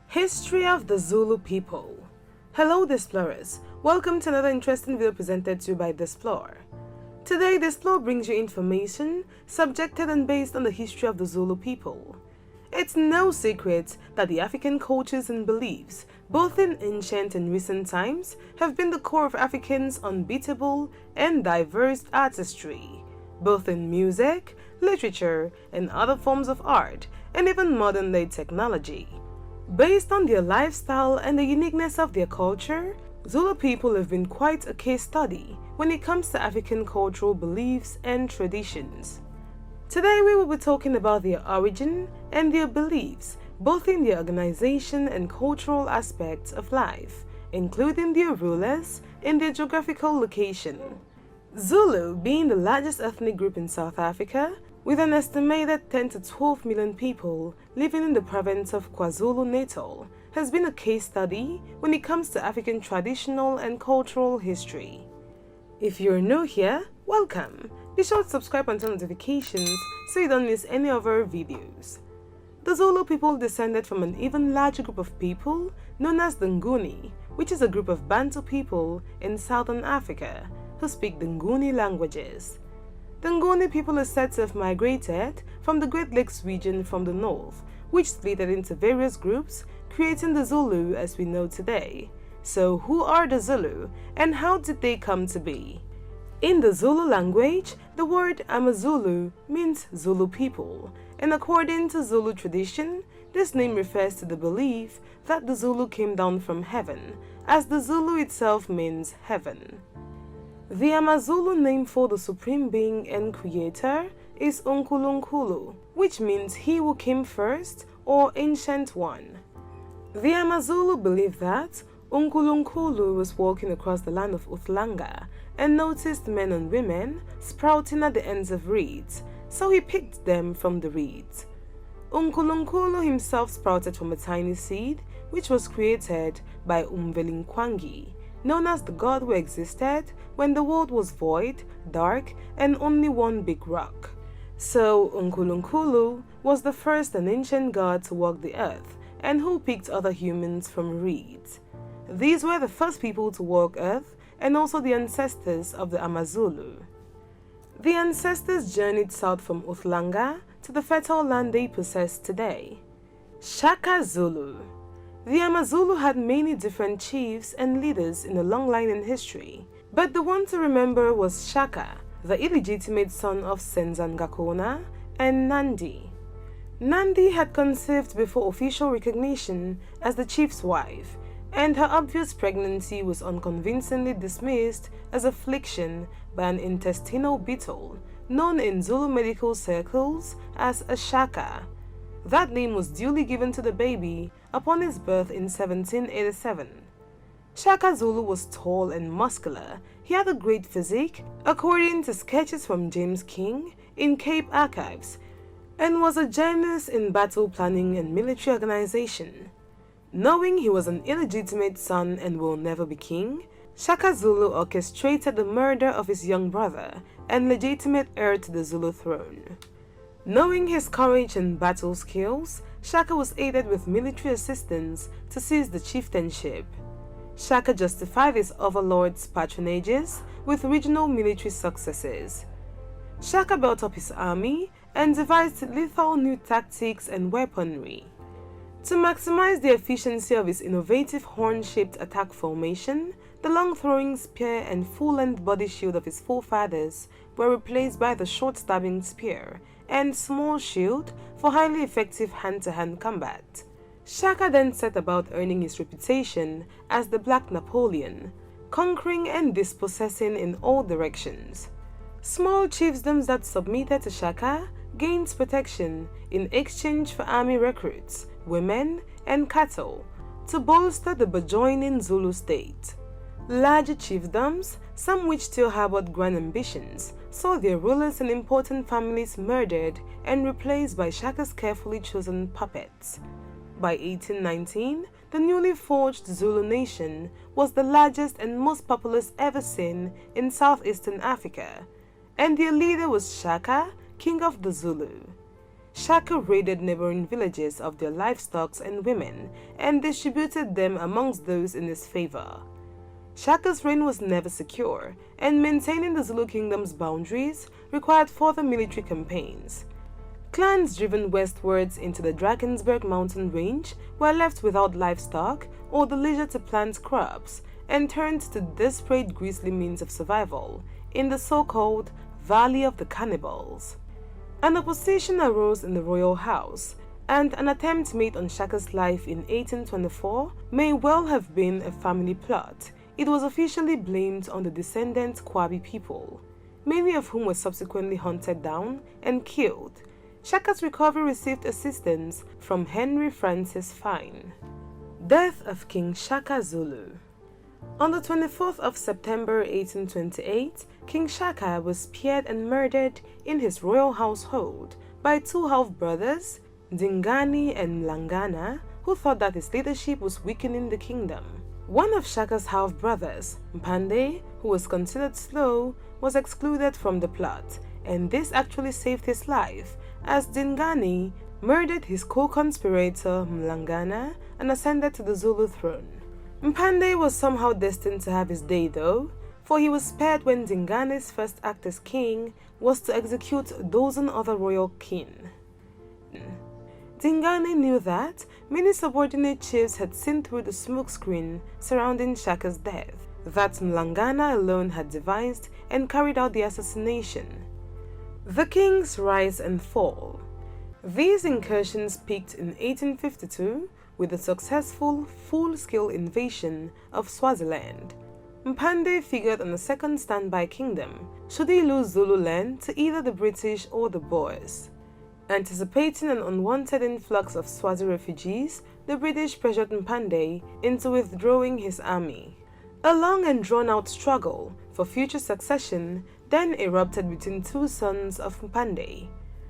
History of the Zulu people. Hello Displorers, welcome to another interesting video presented to you by Displore. Today Displore brings you information subjected and based on the history of the Zulu people. It's no secret that the African cultures and beliefs, both in ancient and recent times, have been the core of Africans' unbeatable and diverse artistry, both in music, literature, and other forms of art, and even modern-day technology. Based on their lifestyle and the uniqueness of their culture, Zulu people have been quite a case study when it comes to African cultural beliefs and traditions. Today we will be talking about their origin and their beliefs, both in their organization and cultural aspects of life, including their rulers and their geographical location. Zulu, being the largest ethnic group in South Africa, with an estimated 10 to 12 million people living in the province of KwaZulu-Natal, has been a case study when it comes to African traditional and cultural history. If you're new here, welcome! Be sure to subscribe and turn notifications so you don't miss any of our videos. The Zulu people descended from an even larger group of people known as the Nguni, which is a group of Bantu people in southern Africa who speak the Nguni languages. The Nguni people are said to have migrated from the Great Lakes region from the north, which split into various groups, creating the Zulu as we know today. So who are the Zulu and how did they come to be? In the Zulu language, the word Amazulu means Zulu people, and according to Zulu tradition, this name refers to the belief that the Zulu came down from heaven, as the Zulu itself means heaven. The Amazulu name for the supreme being and creator is Unkulunkulu, which means he who came first or ancient one. The Amazulu believe that Unkulunkulu was walking across the land of Uhlanga and noticed men and women sprouting at the ends of reeds, so he picked them from the reeds. Unkulunkulu himself sprouted from a tiny seed which was created by Umvelinkwangi, known as the god who existed when the world was void, dark, and only one big rock. So Unkulunkulu was the first and ancient god to walk the earth and who picked other humans from reeds. These were the first people to walk earth and also the ancestors of the Amazulu. The ancestors journeyed south from Uhlanga to the fertile land they possess today. Shaka Zulu. The Amazulu had many different chiefs and leaders in a long line in history, but the one to remember was Shaka, the illegitimate son of Senzangakona and Nandi. Nandi had conceived before official recognition as the chief's wife, and her obvious pregnancy was unconvincingly dismissed as affliction by an intestinal beetle, known in Zulu medical circles as a Shaka. That name was duly given to the baby upon his birth in 1787. Shaka Zulu was tall and muscular. He had a great physique, according to sketches from James King in Cape Archives, and was a genius in battle planning and military organization. Knowing he was an illegitimate son and will never be king, Shaka Zulu orchestrated the murder of his young brother and legitimate heir to the Zulu throne. Knowing his courage and battle skills, Shaka was aided with military assistance to seize the chieftainship. Shaka justified his overlord's patronages with regional military successes. Shaka built up his army and devised lethal new tactics and weaponry. To maximize the efficiency of his innovative horn-shaped attack formation, the long-throwing spear and full-length body shield of his forefathers were replaced by the short-stabbing spear and small shield for highly effective hand-to-hand combat. Shaka then set about earning his reputation as the Black Napoleon, conquering and dispossessing in all directions. Small chiefdoms that submitted to Shaka gained protection in exchange for army recruits, women, and cattle to bolster the burgeoning Zulu state. Larger chiefdoms, some which still harbored grand ambitions, saw their rulers and important families murdered and replaced by Shaka's carefully chosen puppets. By 1819, the newly forged Zulu nation was the largest and most populous ever seen in southeastern Africa, and their leader was Shaka, king of the Zulu. Shaka raided neighboring villages of their livestock and women and distributed them amongst those in his favor. Shaka's reign was never secure, and maintaining the Zulu kingdom's boundaries required further military campaigns. Clans driven westwards into the Drakensberg mountain range were left without livestock or the leisure to plant crops and turned to desperate grisly means of survival in the so-called Valley of the Cannibals. An opposition arose in the royal house, and an attempt made on Shaka's life in 1824 may well have been a family plot. It was officially blamed on the descendant Kwabi people, many of whom were subsequently hunted down and killed. Shaka's recovery received assistance from Henry Francis Fine. Death of King Shaka Zulu. On the 24th of September 1828, King Shaka was speared and murdered in his royal household by two half-brothers, Dingani and Mlangana, who thought that his leadership was weakening the kingdom. One of Shaka's half-brothers, Mpande, who was considered slow, was excluded from the plot, and this actually saved his life, as Dingani murdered his co-conspirator Mlangana and ascended to the Zulu throne. Mpande was somehow destined to have his day though, for he was spared when Dingani's first act as king was to execute a dozen other royal kin. Dingani knew that many subordinate chiefs had seen through the smokescreen surrounding Shaka's death, that Mlangana alone had devised and carried out the assassination. The king's rise and fall. These incursions peaked in 1852 with the successful full-scale invasion of Swaziland. Mpande figured on a second standby kingdom should he lose Zululand to either the British or the Boers. Anticipating an unwanted influx of Swazi refugees, the British pressured Mpande into withdrawing his army. A long and drawn-out struggle for future succession then erupted between two sons of Mpande,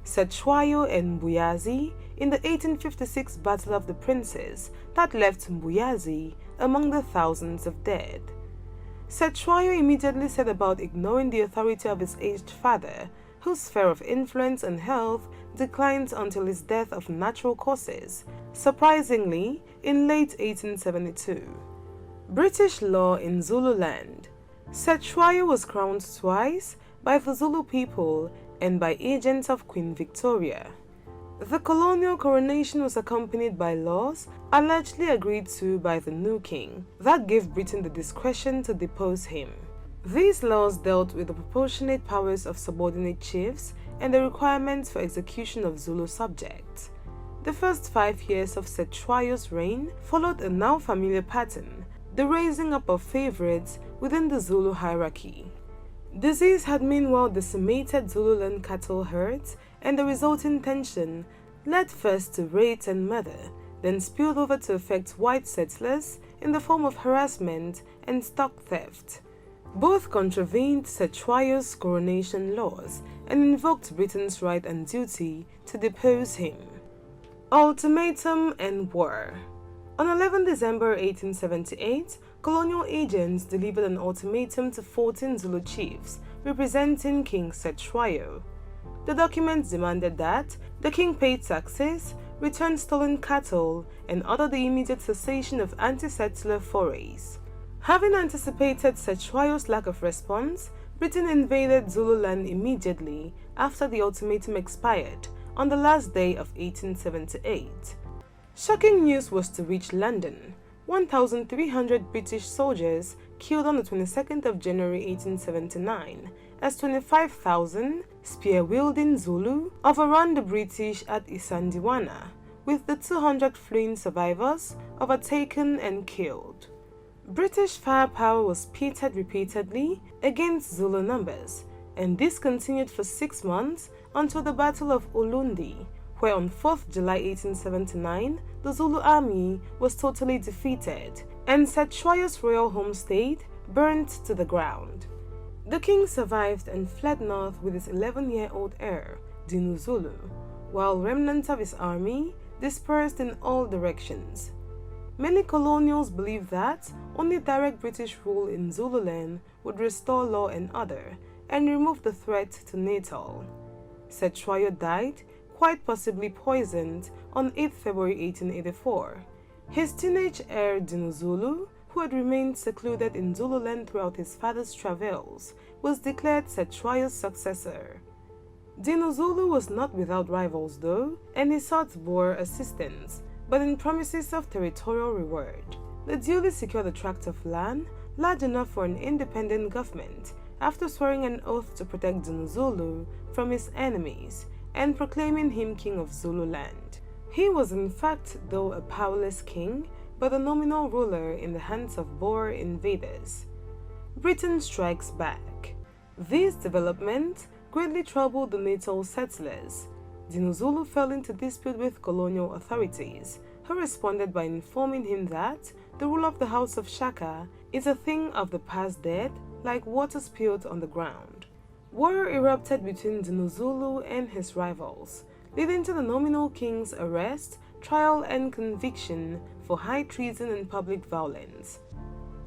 Cetshwayo and Mbuyazi, in the 1856 Battle of the Princes that left Mbuyazi among the thousands of dead. Cetshwayo immediately set about ignoring the authority of his aged father, whose sphere of influence and health declined until his death of natural causes, surprisingly, in late 1872. British law in Zululand. Cetshwayo was crowned twice by the Zulu people and by agents of Queen Victoria. The colonial coronation was accompanied by laws allegedly agreed to by the new king that gave Britain the discretion to depose him. These laws dealt with the proportionate powers of subordinate chiefs and the requirements for execution of Zulu subjects. The first 5 years of Cetshwayo's reign followed a now familiar pattern, the raising up of favorites within the Zulu hierarchy. Disease had meanwhile decimated Zululand cattle herds, and the resulting tension led first to raids and murder, then spilled over to affect white settlers in the form of harassment and stock theft. Both contravened Cetshwayo's coronation laws and invoked Britain's right and duty to depose him. Ultimatum and war. On 11 December 1878, colonial agents delivered an ultimatum to 14 Zulu chiefs representing King Cetshwayo. The documents demanded that the king pay taxes, return stolen cattle, and order the immediate cessation of anti-settler forays. Having anticipated Cetshwayo's lack of response, Britain invaded Zululand immediately after the ultimatum expired on the last day of 1878. Shocking news was to reach London. 1,300 British soldiers killed on the 22nd of January 1879 as 25,000 spear-wielding Zulu overran the British at Isandiwana, with the 200 fleeing survivors overtaken and killed. British firepower was pitted repeatedly against Zulu numbers, and this continued for 6 months until the Battle of Ulundi, where on 4th July 1879, the Zulu army was totally defeated, and Cetshwayo's royal homestead burnt to the ground. The king survived and fled north with his 11-year-old heir, Dinu Zulu, while remnants of his army dispersed in all directions. Many colonials believed that only direct British rule in Zululand would restore law and order and remove the threat to Natal. Cetshwayo died quite possibly poisoned on 8 February 1884. His teenage heir Dinuzulu, who had remained secluded in Zululand throughout his father's travels, was declared Setroya's successor. Dinuzulu was not without rivals though, and he sought Boer assistance, but in promises of territorial reward. The duly secured a tract of land large enough for an independent government after swearing an oath to protect Dinuzulu from his enemies and proclaiming him king of Zululand. He was in fact though a powerless king, but a nominal ruler in the hands of Boer invaders. Britain strikes back. These developments greatly troubled the natal settlers. Dinuzulu fell into dispute with colonial authorities, who responded by informing him that the rule of the House of Shaka is a thing of the past dead, like water spilled on the ground. War erupted between Dinuzulu and his rivals, leading to the nominal king's arrest, trial and conviction for high treason and public violence.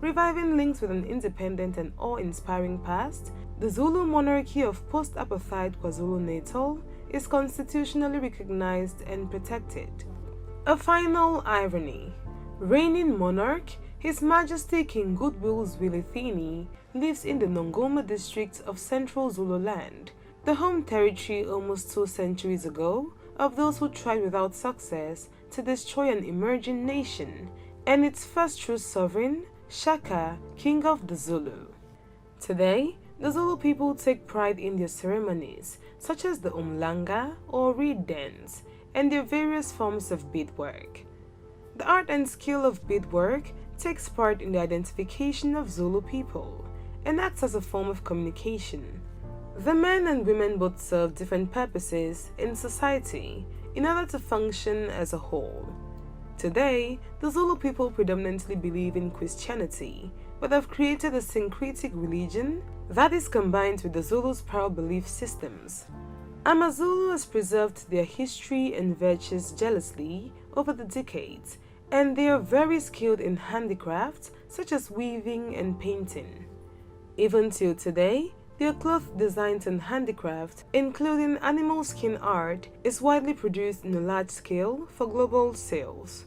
Reviving links with an independent and awe-inspiring past, the Zulu monarchy of post-apartheid KwaZulu-Natal is constitutionally recognized and protected. A final irony. Reigning monarch, His Majesty King Goodwill Zwelithini, lives in the Nongoma district of central Zululand, the home territory almost 2 centuries ago of those who tried without success to destroy an emerging nation, and its first true sovereign, Shaka, King of the Zulu. Today, the Zulu people take pride in their ceremonies, such as the umlanga or reed dance, and their various forms of beadwork. The art and skill of beadwork takes part in the identification of Zulu people and acts as a form of communication. The men and women both serve different purposes in society in order to function as a whole. Today, the Zulu people predominantly believe in Christianity, but have created a syncretic religion that is combined with the Zulu's prior belief systems. AmaZulu has preserved their history and virtues jealously over the decades, and they are very skilled in handicrafts such as weaving and painting. Even till today, their cloth designs and handicraft, including animal skin art, is widely produced on a large scale for global sales.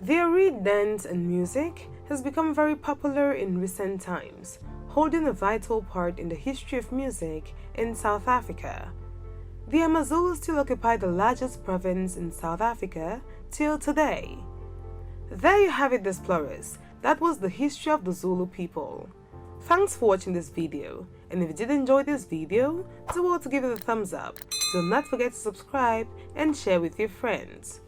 Their reed dance and music has become very popular in recent times, holding a vital part in the history of music in South Africa. The AmaZulu still occupy the largest province in South Africa till today. There you have it, explorers. That was the history of the Zulu people. Thanks for watching this video, and if you did enjoy this video, do well to give it a thumbs up. Do not forget to subscribe and share with your friends.